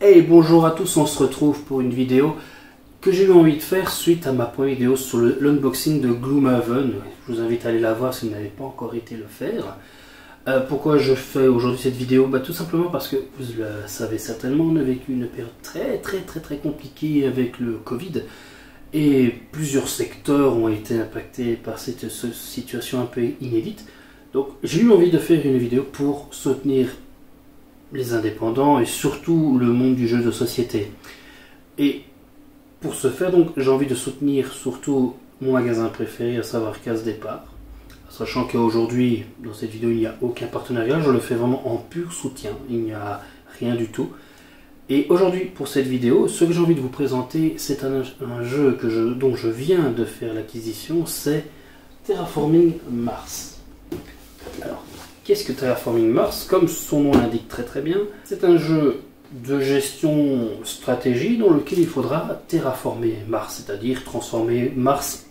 Hey, bonjour à tous, on se retrouve pour une vidéo que j'ai eu envie de faire suite à ma première vidéo sur l'unboxing de Gloomhaven. Je vous invite à aller la voir si vous n'avez pas encore été le faire. Pourquoi je fais aujourd'hui cette vidéo? Tout simplement parce que, vous le savez certainement, on a vécu une période très compliquée avec le Covid. Et plusieurs secteurs ont été impactés par cette situation un peu inédite. Donc j'ai eu envie de faire une vidéo pour soutenir les indépendants et surtout le monde du jeu de société. Et pour ce faire, donc, j'ai envie de soutenir surtout mon magasin préféré, à savoir Case Départ. Sachant qu'aujourd'hui, dans cette vidéo, il n'y a aucun partenariat, je le fais vraiment en pur soutien, il n'y a rien du tout. Et aujourd'hui, pour cette vidéo, ce que j'ai envie de vous présenter, c'est un jeu dont je viens de faire l'acquisition, c'est Terraforming Mars. Alors, qu'est-ce que Terraforming Mars? Comme son nom l'indique très bien, c'est un jeu de gestion stratégie dans lequel il faudra terraformer Mars, c'est-à-dire transformer Mars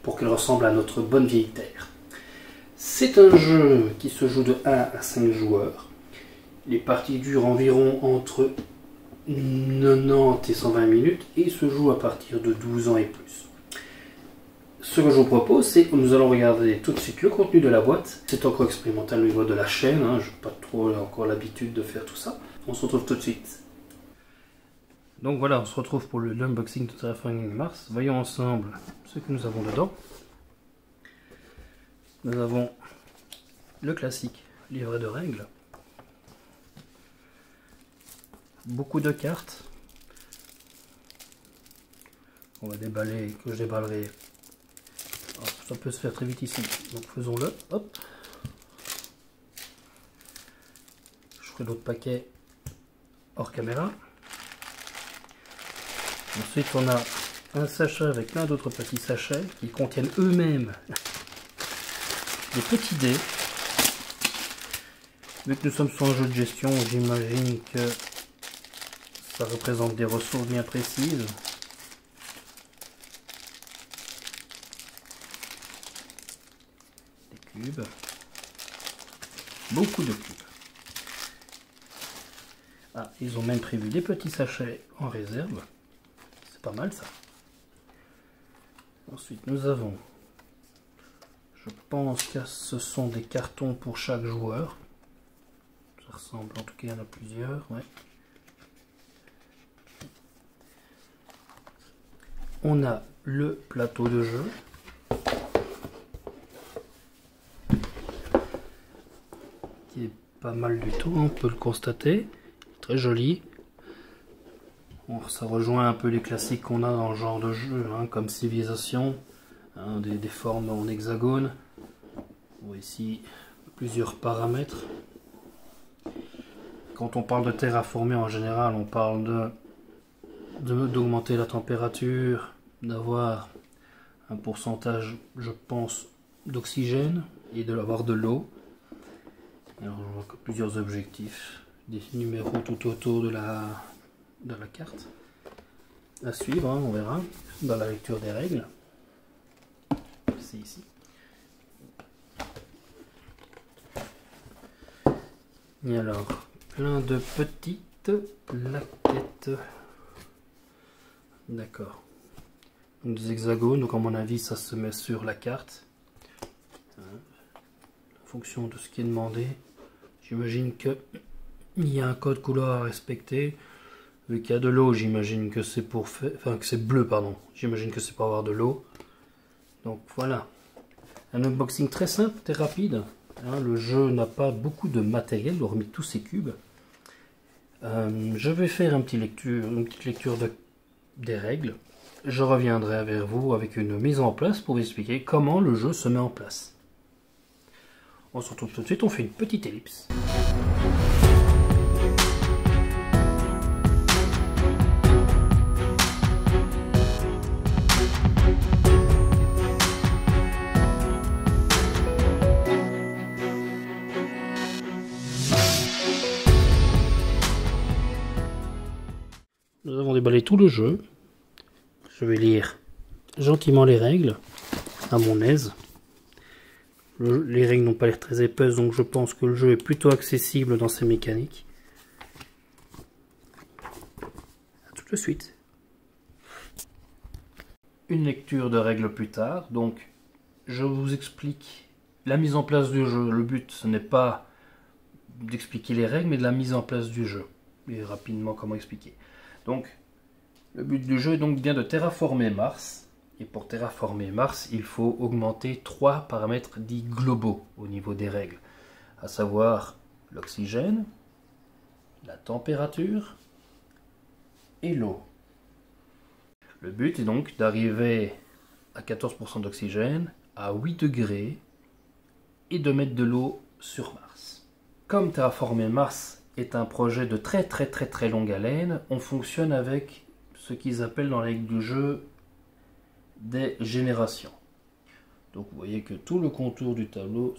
pour qu'elle ressemble à notre bonne vieille Terre. C'est un jeu qui se joue de 1 à 5 joueurs. Les parties durent environ entre 90 et 120 minutes et se joue à partir de 12 ans et plus. Ce que je vous propose, c'est que nous allons regarder tout de suite le contenu de la boîte. C'est encore expérimental au niveau de la chaîne, je n'ai pas trop encore l'habitude de faire tout ça. On se retrouve tout de suite. Donc voilà, on se retrouve pour l'unboxing de Terraforming Mars. Voyons ensemble ce que nous avons dedans. Nous avons le classique livret de règles. Beaucoup de cartes. On va déballer, que je déballerai. Alors, ça peut se faire très vite ici, donc faisons-le. Hop. Je ferai d'autres paquets hors caméra. Ensuite, on a un sachet avec plein d'autres petits sachets qui contiennent eux-mêmes des petits dés. Vu que nous sommes sur un jeu de gestion, j'imagine que ça représente des ressources bien précises. Des cubes. Beaucoup de cubes. Ah, ils ont même prévu des petits sachets en réserve. C'est pas mal ça. Ensuite, nous avons, je pense que ce sont des cartons pour chaque joueur. Ça ressemble, en tout cas, il y en a plusieurs. Ouais. On a le plateau de jeu. Qui est pas mal du tout, on peut le constater. Très joli. Bon, ça rejoint un peu les classiques qu'on a dans le genre de jeu, comme Civilization, des formes en hexagone. Bon, ici, plusieurs paramètres. Quand on parle de terraformer en général, on parle d'augmenter la température, d'avoir un pourcentage, je pense, d'oxygène et d'avoir de l'eau. Alors je vois que plusieurs objectifs, des numéros tout autour de la carte. À suivre, on verra dans la lecture des règles. C'est ici. Et alors, plein de petites plaquettes. D'accord. Des hexagones, donc à mon avis ça se met sur la carte. En fonction de ce qui est demandé. J'imagine qu'il y a un code couleur à respecter. Vu qu'il y a de l'eau, j'imagine que c'est pour faire. Enfin que c'est bleu, pardon. J'imagine que c'est pour avoir de l'eau. Donc voilà. Un unboxing très simple, très rapide. Le jeu n'a pas beaucoup de matériel, hormis tous ces cubes. Je vais faire une petite lecture des règles. Je reviendrai vers vous avec une mise en place pour vous expliquer comment le jeu se met en place. On se retrouve tout de suite, on fait une petite ellipse. Nous avons déballé tout le jeu. Je vais lire gentiment les règles, à mon aise. Les règles n'ont pas l'air très épaisses, donc je pense que le jeu est plutôt accessible dans ses mécaniques. je suite. Une lecture de règles plus tard, donc je vous explique la mise en place du jeu. Le but, ce n'est pas d'expliquer les règles, mais de la mise en place du jeu. Et rapidement, comment expliquer. Donc, le but du jeu est donc bien de terraformer Mars. Et pour terraformer Mars, il faut augmenter 3 paramètres dits globaux au niveau des règles. À savoir l'oxygène, la température et l'eau. Le but est donc d'arriver à 14% d'oxygène, à 8 degrés et de mettre de l'eau sur Mars. Comme terraformer Mars est un projet de très longue haleine, on fonctionne avec ce qu'ils appellent dans la règle du jeu des générations. Donc vous voyez que tout le contour du tableau,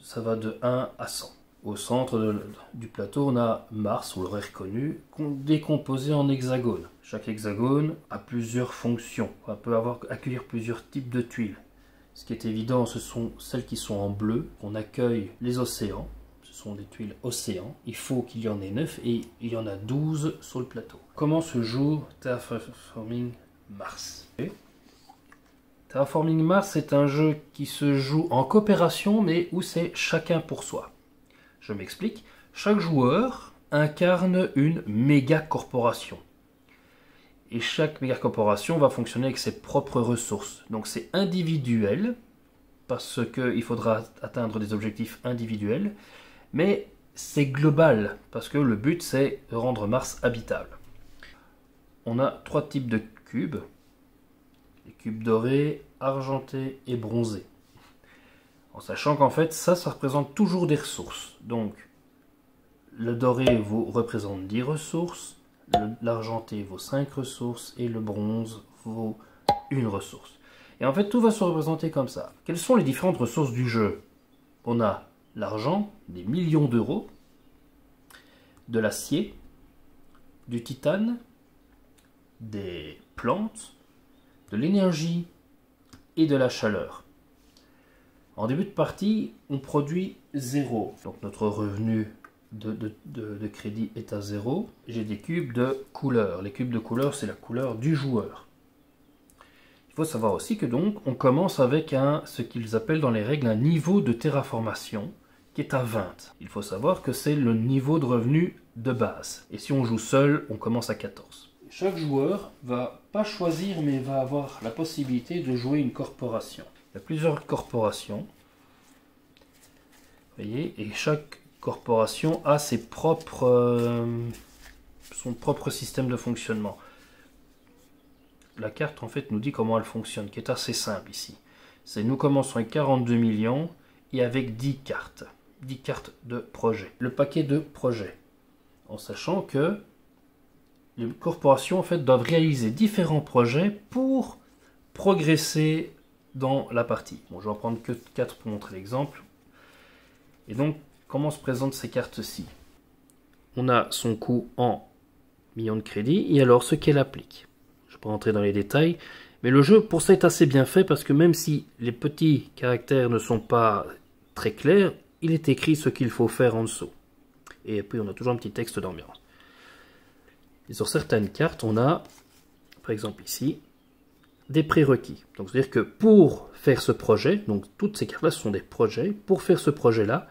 ça va de 1 à 100. Au centre du plateau, on a Mars, vous l'aurez reconnu, décomposé en hexagones. Chaque hexagone a plusieurs fonctions. On peut accueillir plusieurs types de tuiles. Ce qui est évident, ce sont celles qui sont en bleu. On accueille les océans. Ce sont des tuiles océans. Il faut qu'il y en ait 9 et il y en a 12 sur le plateau. Comment se joue Terraforming Mars? Terraforming Mars est un jeu qui se joue en coopération, mais où c'est chacun pour soi. Je m'explique. Chaque joueur incarne une méga corporation. Et chaque méga corporation va fonctionner avec ses propres ressources. Donc c'est individuel, parce qu'il faudra atteindre des objectifs individuels, mais c'est global, parce que le but c'est de rendre Mars habitable. On a 3 types de cubes. Les cubes dorés, argentés et bronzés. En sachant qu'en fait, ça représente toujours des ressources. Donc, le doré vous représente 10 ressources, l'argenté vaut 5 ressources et le bronze vaut 1 ressource. Et en fait, tout va se représenter comme ça. Quelles sont les différentes ressources du jeu? On a l'argent, des millions d'euros, de l'acier, du titane, des plantes, de l'énergie et de la chaleur. En début de partie, on produit 0. Donc notre revenu de crédit est à 0. J'ai des cubes de couleur. Les cubes de couleur, c'est la couleur du joueur. Il faut savoir aussi que donc on commence avec ce qu'ils appellent dans les règles un niveau de terraformation qui est à 20. Il faut savoir que c'est le niveau de revenu de base. Et si on joue seul, on commence à 14. Chaque joueur va pas choisir, mais va avoir la possibilité de jouer une corporation. Il y a plusieurs corporations. Vous voyez, et chaque corporation a son propre système de fonctionnement. La carte en fait nous dit comment elle fonctionne, qui est assez simple ici. Nous commençons avec 42 millions et avec 10 cartes. 10 cartes de projet. Le paquet de projets. En sachant que les corporations en fait doivent réaliser différents projets pour progresser dans la partie. Bon, je vais en prendre que 4 pour montrer l'exemple. Et donc, comment se présentent ces cartes-ci? On a son coût en millions de crédits et alors ce qu'elle applique. Je ne vais pas rentrer dans les détails, mais le jeu pour ça est assez bien fait parce que même si les petits caractères ne sont pas très clairs, il est écrit ce qu'il faut faire en dessous. Et puis on a toujours un petit texte d'ambiance. Et sur certaines cartes, on a, par exemple ici, des prérequis. Donc c'est-à-dire que pour faire ce projet, donc toutes ces cartes-là sont des projets, pour faire ce projet-là,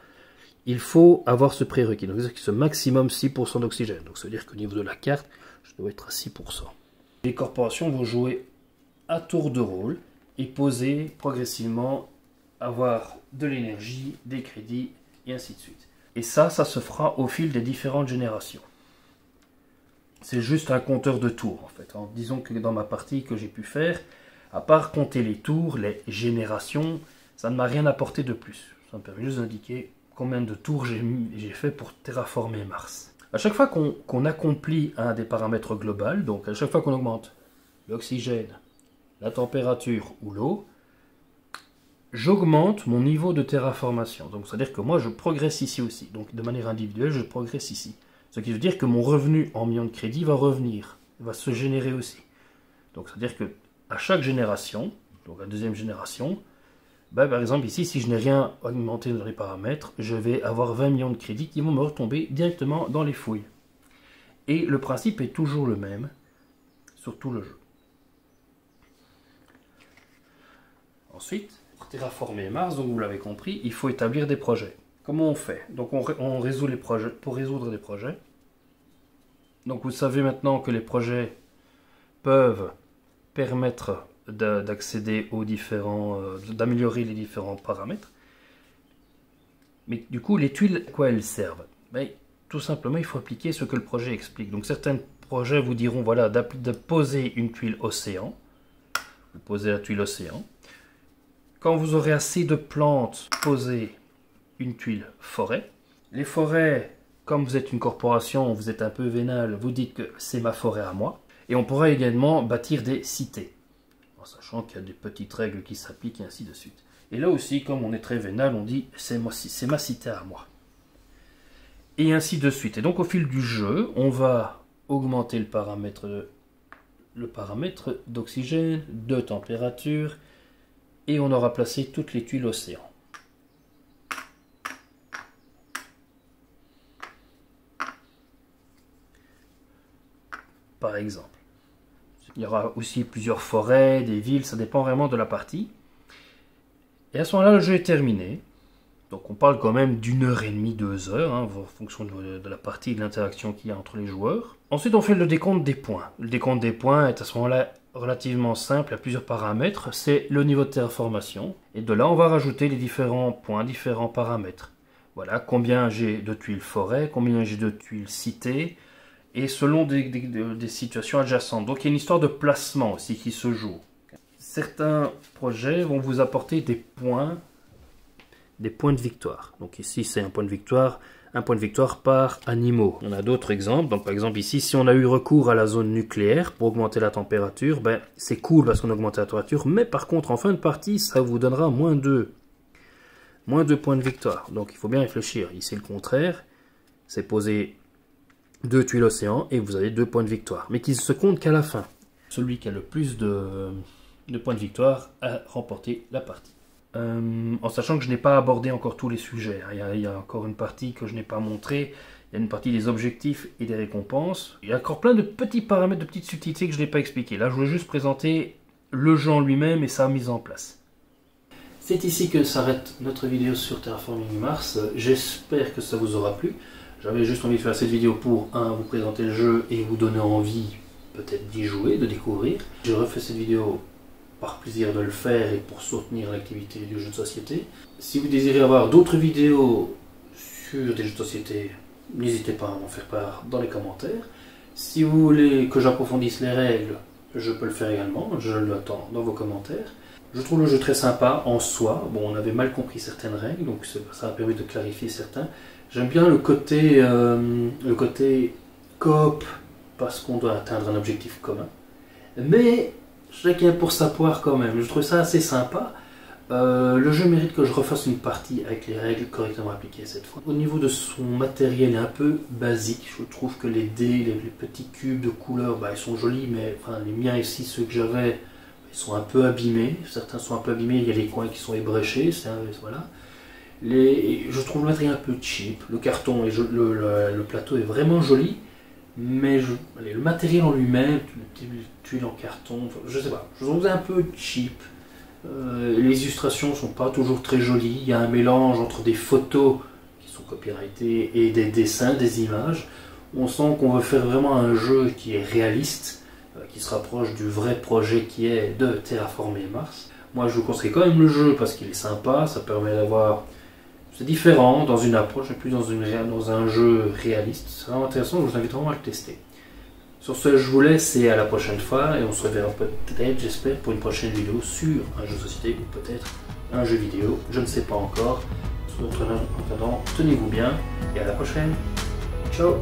il faut avoir ce prérequis. Donc c'est ce maximum 6% d'oxygène. Donc ça veut dire qu'au niveau de la carte, je dois être à 6%. Les corporations vont jouer à tour de rôle et poser progressivement, avoir de l'énergie, des crédits et ainsi de suite. Et ça se fera au fil des différentes générations. C'est juste un compteur de tours en fait. Disons que dans ma partie que j'ai pu faire, à part compter les tours, les générations, ça ne m'a rien apporté de plus. Ça me permet juste d'indiquer combien de tours j'ai fait pour terraformer Mars. À chaque fois qu'on accomplit un des paramètres globaux, donc à chaque fois qu'on augmente l'oxygène, la température ou l'eau, j'augmente mon niveau de terraformation. Donc c'est-à-dire que moi je progresse ici aussi. Donc de manière individuelle, je progresse ici. Ce qui veut dire que mon revenu en millions de crédits va revenir, va se générer aussi. Donc c'est-à-dire que à chaque génération, donc la deuxième génération, par exemple ici, si je n'ai rien augmenté dans les paramètres, je vais avoir 20 millions de crédits qui vont me retomber directement dans les fouilles. Et le principe est toujours le même sur tout le jeu. Ensuite, pour terraformer Mars, donc vous l'avez compris, il faut établir des projets. Comment on fait? Donc on résout les projets. Pour résoudre des projets, donc vous savez maintenant que les projets peuvent permettre d'accéder aux différents, d'améliorer les différents paramètres. Mais du coup, les tuiles, à quoi elles servent? Ben, tout simplement, il faut appliquer ce que le projet explique. Donc certains projets vous diront voilà, de poser une tuile océan. Vous posez la tuile océan. Quand vous aurez assez de plantes, posez une tuile forêt. Les forêts, comme vous êtes une corporation, vous êtes un peu vénal, vous dites que c'est ma forêt à moi. Et on pourra également bâtir des cités, en sachant qu'il y a des petites règles qui s'appliquent et ainsi de suite. Et là aussi, comme on est très vénal, on dit c'est ma cité à moi. Et ainsi de suite. Et donc au fil du jeu, on va augmenter le paramètre d'oxygène, de température, et on aura placé toutes les tuiles océan. Par exemple. Il y aura aussi plusieurs forêts, des villes, ça dépend vraiment de la partie. Et à ce moment-là, le jeu est terminé. Donc on parle quand même d'1h30, 2 heures, hein, en fonction de la partie et de l'interaction qu'il y a entre les joueurs. Ensuite, on fait le décompte des points. Le décompte des points est à ce moment-là relativement simple, il y a plusieurs paramètres. C'est le niveau de terraformation. Et de là, on va rajouter les différents points, différents paramètres. Voilà, combien j'ai de tuiles forêt, combien j'ai de tuiles cité, et selon des situations adjacentes. Donc il y a une histoire de placement aussi qui se joue. Certains projets vont vous apporter des points de victoire. Donc ici c'est un point de victoire par animaux. On a d'autres exemples. Donc par exemple ici, si on a eu recours à la zone nucléaire pour augmenter la température, ben, c'est cool parce qu'on augmente la température, mais par contre en fin de partie, ça vous donnera moins 2 points de victoire. Donc il faut bien réfléchir. Ici le contraire, c'est poser 2 tuiles océan et vous avez 2 points de victoire, mais qui ne se comptent qu'à la fin. Celui qui a le plus de points de victoire a remporté la partie. En sachant que je n'ai pas abordé encore tous les sujets. Il y a encore une partie que je n'ai pas montrée. Il y a une partie des objectifs et des récompenses. Il y a encore plein de petits paramètres, de petites subtilités que je n'ai pas expliquées. Là, je voulais juste présenter le jeu en lui-même et sa mise en place. C'est ici que s'arrête notre vidéo sur Terraforming Mars. J'espère que ça vous aura plu. J'avais juste envie de faire cette vidéo pour, vous présenter le jeu et vous donner envie peut-être d'y jouer, de découvrir. J'ai refait cette vidéo par plaisir de le faire et pour soutenir l'activité du jeu de société. Si vous désirez avoir d'autres vidéos sur des jeux de société, n'hésitez pas à m'en faire part dans les commentaires. Si vous voulez que j'approfondisse les règles, je peux le faire également, je l'attends dans vos commentaires. Je trouve le jeu très sympa en soi. Bon, on avait mal compris certaines règles, donc ça a permis de clarifier certains. J'aime bien le côté coop, parce qu'on doit atteindre un objectif commun. Mais chacun pour sa poire quand même. Je trouve ça assez sympa. Le jeu mérite que je refasse une partie avec les règles correctement appliquées cette fois. Au niveau de son matériel est un peu basique. Je trouve que les dés, les petits cubes de couleurs, bah, ils sont jolis, mais enfin, les miens ici, ceux que j'avais, ils sont un peu abîmés. Certains sont un peu abîmés, il y a les coins qui sont ébréchés. Voilà. Je trouve le matériel un peu cheap. Le carton et le plateau est vraiment joli. Mais le matériel en lui-même, les tuiles en carton, enfin, je sais pas, je trouve ça un peu cheap. Les illustrations sont pas toujours très jolies. Il y a un mélange entre des photos qui sont copyrightées et des dessins, des images. On sent qu'on veut faire vraiment un jeu qui est réaliste, qui se rapproche du vrai projet qui est de Terraformer Mars. Moi je vous conseille quand même le jeu parce qu'il est sympa, ça permet d'avoir... C'est différent dans une approche, et plus dans un jeu réaliste. C'est vraiment intéressant, je vous invite vraiment à le tester. Sur ce, je vous laisse et à la prochaine fois. Et on se reverra peut-être, j'espère, pour une prochaine vidéo sur un jeu de société ou peut-être un jeu vidéo. Je ne sais pas encore. En attendant, tenez-vous bien et à la prochaine. Ciao!